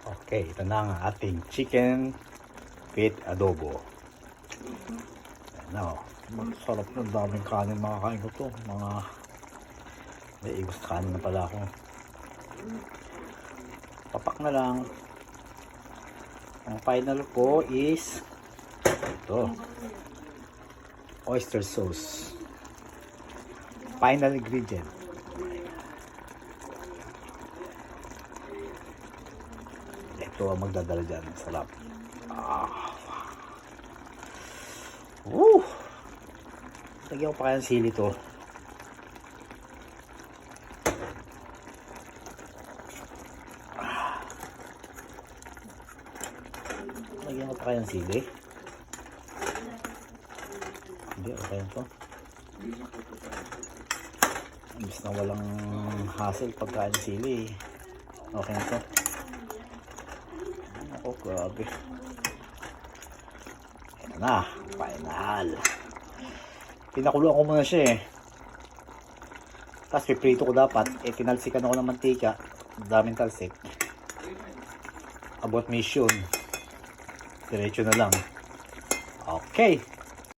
Okay, ito na ang ating chicken with adobo. Ayan na o. Masarap na, daming kanin makakain ko to. Mga may igos kanin na pala ako. Papak na lang. Ang final ko is ito. Oyster sauce. Final ingredient. Ito ang magdadala dyan. Sarap. Woo! Lagyan ko pa kaya ng sili to. Lagyan ko pa kaya ng sili. Hindi, okay na to. Imbis na walang hassle pagkain ng sili. Okay na to. Ako, grabe. Ayan na, final. Pinakuluan ko muna siya eh. Tapos piprito ko dapat. Tinalsikan ako ng mantika. Daming talsik. About mission. Diretso na lang. Okay.